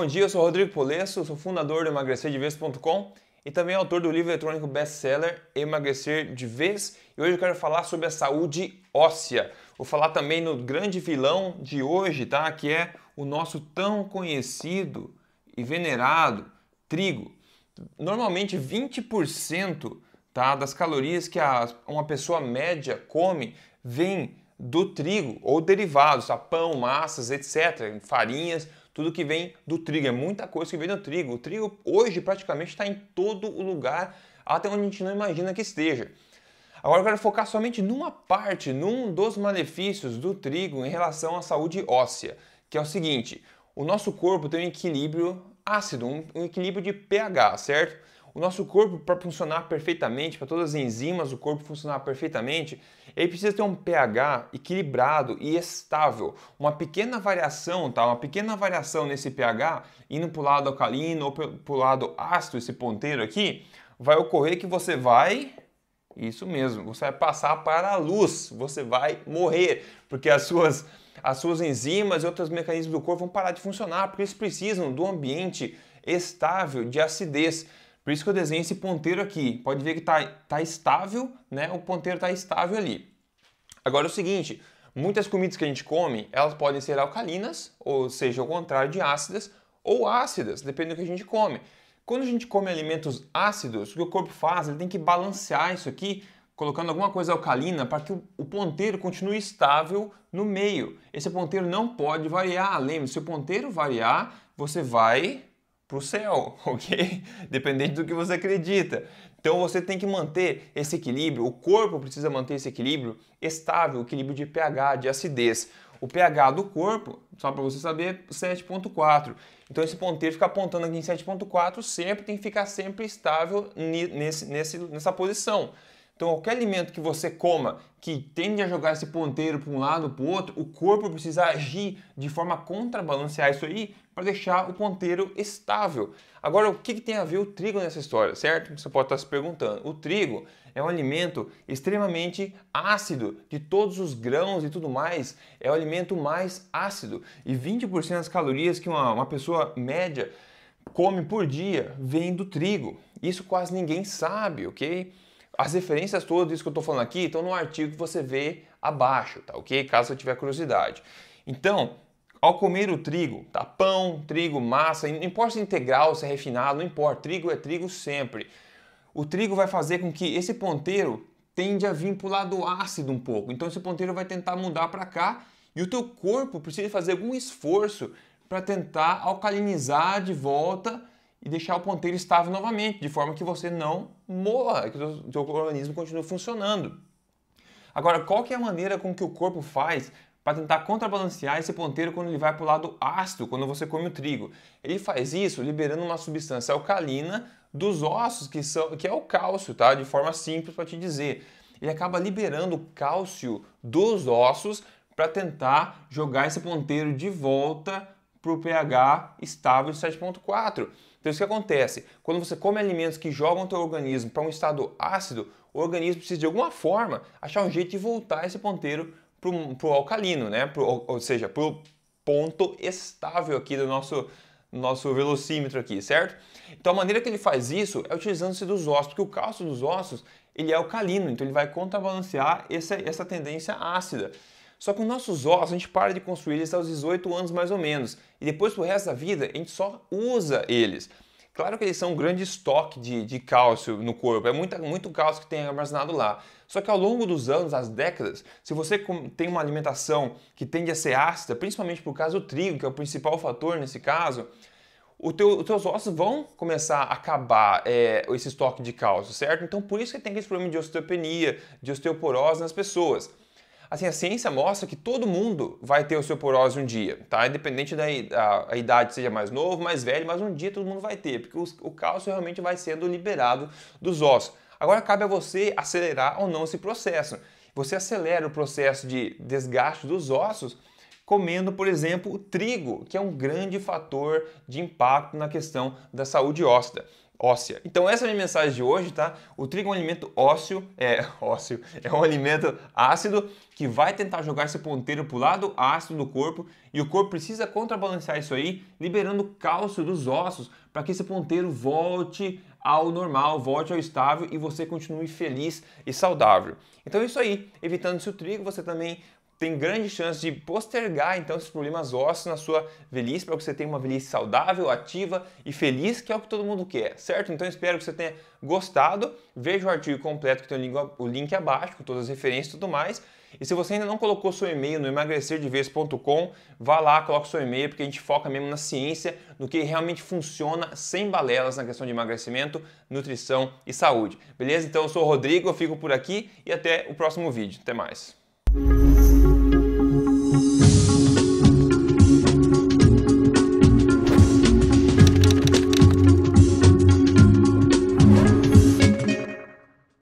bom dia, eu sou Rodrigo Polesso, sou fundador do emagrecerdevez.com e também autor do livro eletrônico best-seller Emagrecer de Vez. E hoje eu quero falar sobre a saúde óssea. Vou falar também no grande vilão de hoje, tá? Que é o nosso tão conhecido e venerado trigo. Normalmente 20%, tá, das calorias que uma pessoa média come vem do trigo ou derivados, tá? Pão, massas, etc., farinhas. Tudo que vem do trigo, é muita coisa que vem do trigo. O trigo hoje praticamente está em todo o lugar, até onde a gente não imagina que esteja. Agora eu quero focar somente numa parte, num dos malefícios do trigo em relação à saúde óssea, que é o seguinte: o nosso corpo tem um equilíbrio ácido, um equilíbrio de pH, certo? O nosso corpo, para funcionar perfeitamente, para todas as enzimas do corpo funcionar perfeitamente, ele precisa ter um pH equilibrado e estável. Uma pequena variação, tá? Uma pequena variação nesse pH, indo para o lado alcalino ou para o lado ácido, esse ponteiro aqui, vai ocorrer que você vai... Isso mesmo, você vai passar para a luz, você vai morrer, porque as suas enzimas e outros mecanismos do corpo vão parar de funcionar, porque eles precisam do ambiente estável de acidez. Por isso que eu desenho esse ponteiro aqui. Pode ver que tá estável, né? O ponteiro está estável ali. Agora é o seguinte, muitas comidas que a gente come, elas podem ser alcalinas, ou seja, ao contrário de ácidas, ou ácidas, dependendo do que a gente come. Quando a gente come alimentos ácidos, o que o corpo faz? Ele tem que balancear isso aqui, colocando alguma coisa alcalina para que o ponteiro continue estável no meio. Esse ponteiro não pode variar. Lembre-se, se o ponteiro variar, você vai para o céu, ok? Dependente do que você acredita. Então você tem que manter esse equilíbrio, o corpo precisa manter esse equilíbrio estável, o equilíbrio de pH, de acidez. O pH do corpo, só para você saber, 7,4. Então esse ponteiro fica apontando aqui em 7,4, sempre tem que ficar sempre estável nessa posição. Então qualquer alimento que você coma que tende a jogar esse ponteiro para um lado ou para o outro, o corpo precisa agir de forma a contrabalancear isso aí para deixar o ponteiro estável. Agora, o que tem a ver o trigo nessa história, certo? Você pode estar se perguntando. O trigo é um alimento extremamente ácido, de todos os grãos e tudo mais, é o alimento mais ácido. E 20% das calorias que uma pessoa média come por dia vem do trigo. Isso quase ninguém sabe, ok? As referências todas disso que eu estou falando aqui estão no artigo que você vê abaixo, tá ok? Caso você tiver curiosidade. Então, ao comer o trigo, tá? Pão, trigo, massa, não importa se é integral, se é refinado, não importa, trigo é trigo sempre. O trigo vai fazer com que esse ponteiro tende a vir para o lado ácido um pouco. Então esse ponteiro vai tentar mudar para cá e o teu corpo precisa fazer algum esforço para tentar alcalinizar de volta e deixar o ponteiro estável novamente, de forma que você não morra, que o teu organismo continue funcionando. Agora, qual que é a maneira com que o corpo faz para tentar contrabalancear esse ponteiro quando ele vai para o lado ácido, quando você come o trigo? Ele faz isso liberando uma substância alcalina dos ossos, que é o cálcio, tá? De forma simples para te dizer. Ele acaba liberando o cálcio dos ossos para tentar jogar esse ponteiro de volta para o pH estável de 7,4. Então isso que acontece, quando você come alimentos que jogam o teu organismo para um estado ácido, o organismo precisa de alguma forma achar um jeito de voltar esse ponteiro para o alcalino, né? Ou seja, para o ponto estável aqui do nosso velocímetro aqui, certo? Então a maneira que ele faz isso é utilizando-se dos ossos, porque o cálcio dos ossos ele é alcalino, então ele vai contrabalancear essa tendência ácida. Só que os nossos ossos, a gente para de construir eles aos 18 anos mais ou menos. E depois pro resto da vida, a gente só usa eles. Claro que eles são um grande estoque de cálcio no corpo, é muito cálcio que tem armazenado lá. Só que ao longo dos anos, das décadas, se você tem uma alimentação que tende a ser ácida, principalmente por causa do trigo, que é o principal fator nesse caso, os teus ossos vão começar a acabar esse estoque de cálcio, certo? Então por isso que tem esse problema de osteopenia, de osteoporose nas pessoas. Assim, a ciência mostra que todo mundo vai ter osteoporose um dia, tá? Independente da idade, seja mais novo, mais velho, mas um dia todo mundo vai ter, porque o cálcio realmente vai sendo liberado dos ossos. Agora cabe a você acelerar ou não esse processo. Você acelera o processo de desgaste dos ossos comendo, por exemplo, o trigo, que é um grande fator de impacto na questão da saúde óssea. óssea. Então essa é a minha mensagem de hoje, tá? O trigo é um alimento ósseo, é um alimento ácido que vai tentar jogar esse ponteiro para o lado ácido do corpo e o corpo precisa contrabalancear isso aí, liberando cálcio dos ossos para que esse ponteiro volte ao normal, volte ao estável e você continue feliz e saudável. Então é isso aí, evitando esse trigo, você também tem grande chance de postergar então esses problemas ósseos na sua velhice, para que você tenha uma velhice saudável, ativa e feliz, que é o que todo mundo quer, certo? Então espero que você tenha gostado. Veja o artigo completo que tem o link abaixo, com todas as referências e tudo mais. E se você ainda não colocou seu e-mail no emagrecerdevez.com, vá lá, coloque seu e-mail, porque a gente foca mesmo na ciência, no que realmente funciona, sem balelas na questão de emagrecimento, nutrição e saúde. Beleza? Então eu sou o Rodrigo, eu fico por aqui e até o próximo vídeo. Até mais.